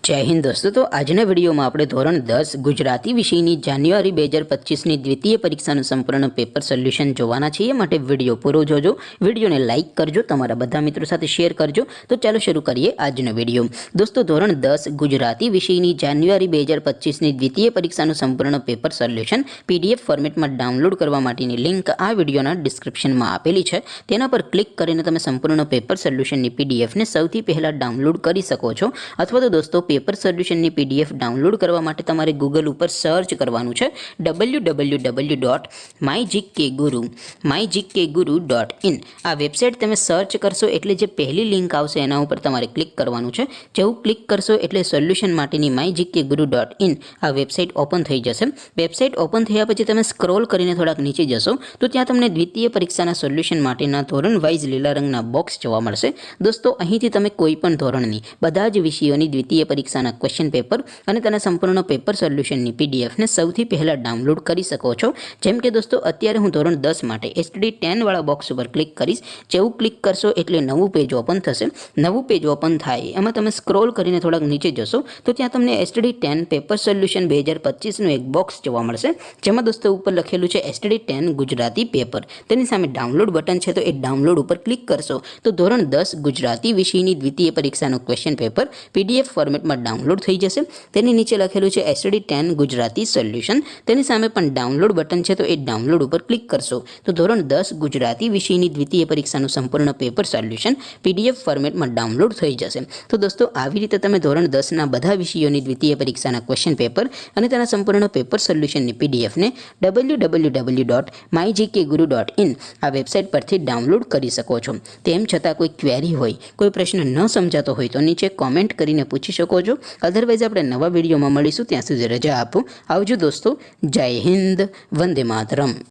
जय हिंद दोस्तों। तो आजना विडियो में આપણે ધોરણ 10 ગુજરાતી વિષયની જાન્યુઆરી 2025 ની દ્વિતીય પરીક્ષાનું સંપૂર્ણ પેપર સોલ્યુશન જોવાના છીએ। માટે વિડિયો પૂરો જોજો, વિડિયોને લાઈક કરજો, તમારા બધા મિત્રો સાથે શેર કરજો। તો ચાલો શરૂ કરીએ આજનો વિડિયો। દોસ્તો ધોરણ 10 ગુજરાતી વિષયની જાન્યુઆરી 2025 ની દ્વિતીય પરીક્ષાનું સંપૂર્ણ પેપર સોલ્યુશન પીડીએફ ફોર્મેટમાં ડાઉનલોડ કરવા માટેની લિંક આ વિડિયોના ડિસ્ક્રિપ્શનમાં આપેલી છે। તેના પર ક્લિક કરીને તમે સંપૂર્ણ પેપર સોલ્યુશનની પીડીએફને સૌથી પહેલા ડાઉનલોડ કરી શકો છો। અથવા તો દોસ્તો पेपर सोल्यूशन ની પીડીએફ ડાઉનલોડ કરવા માટે તમારે ગૂગલ ઉપર સર્ચ કરવાનું છે www.mygkguru.in। આ વેબસાઇટ તમે સર્ચ કરશો એટલે જે પહેલી લિંક આવશે એના ઉપર તમારે ક્લિક કરવાનું છે। જેવું ક્લિક કરશો એટલે સોલ્યુશન માટેની mygkguru.in આ વેબસાઇટ ઓપન થઈ જશે। વેબસાઇટ ઓપન થયા પછી તમે સ્ક્રોલ કરીને થોડાક નીચે જશો તો ત્યાં તમને દ્વિતીય પરીક્ષાના સોલ્યુશન માટેના ધોરણ વાઇઝ લીલા રંગના બોક્સ જોવા મળશે। દોસ્તો અહીંથી તમે કોઈ પણ ધોરણની બધા જ વિષયોની દ્વિતીય પરીક્ષાના ક્વેશ્ચન પેપર અને તેના સંપૂર્ણ પેપર સોલ્યુશનની પીડીએફને સૌથી પહેલા ડાઉનલોડ કરી શકો છો। જેમ કે દોસ્તો અત્યારે હું ધોરણ 10 માટે એસટીડી 10 વાળા બોક્સ ઉપર ક્લિક કરીશ। જેવું ક્લિક કરશો એટલે નવું પેજ ઓપન થશે। નવું પેજ ઓપન થાય એમાં તમે સ્ક્રોલ કરીને થોડાક નીચે જશો તો ત્યાં તમને એસટીડી 10 પેપર સોલ્યુશન 2025 નું એક બોક્સ જોવા મળશે। જેમાં દોસ્તો ઉપર લખેલું છે એસટીડી 10 ગુજરાતી પેપર। તેની સામે ડાઉનલોડ બટન છે તો એ ડાઉનલોડ ઉપર ક્લિક કરશો તો ધોરણ 10 ગુજરાતી વિષયની દ્વિતીય પરીક્ષાનું ક્વેશ્ચન પેપર પીડીએફ ફોર્મેટમાં ડાઉનલોડ થઈ જશે। તેની નીચે લખેલું છે એસટીડી 10 ગુજરાતી સોલ્યુશન। તેની સામે પણ ડાઉનલોડ બટન છે તો એ ડાઉનલોડ ઉપર ક્લિક કરશો તો ધોરણ 10 ગુજરાતી વિષયની દ્વિતીય પરીક્ષાનું સંપૂર્ણ પેપર સોલ્યુશન પીડીએફ ફોર્મેટમાં ડાઉનલોડ થઈ જશે। તો દોસ્તો આવી રીતે તમે ધોરણ 10 ના બધા વિષયોની દ્વિતીય પરીક્ષાના ક્વેશ્ચન પેપર અને તેના સંપૂર્ણ પેપર સોલ્યુશનની પીડીએફને www.mygkguru.in આ વેબસાઇટ પરથી ડાઉનલોડ કરી શકો છો। તેમ છતાં કોઈ ક્વેરી હોય, કોઈ પ્રશ્ન ન સમજાતો હોય તો નીચે કોમેન્ટ કરીને પૂછી શકો છો। અધરવાઇઝ આપણે નવા વિડીયોમાં મળીશું, ત્યાં સુધી રજા આપો। આવજો દોસ્તો। જય હિન્દ, વંદે માતરમ।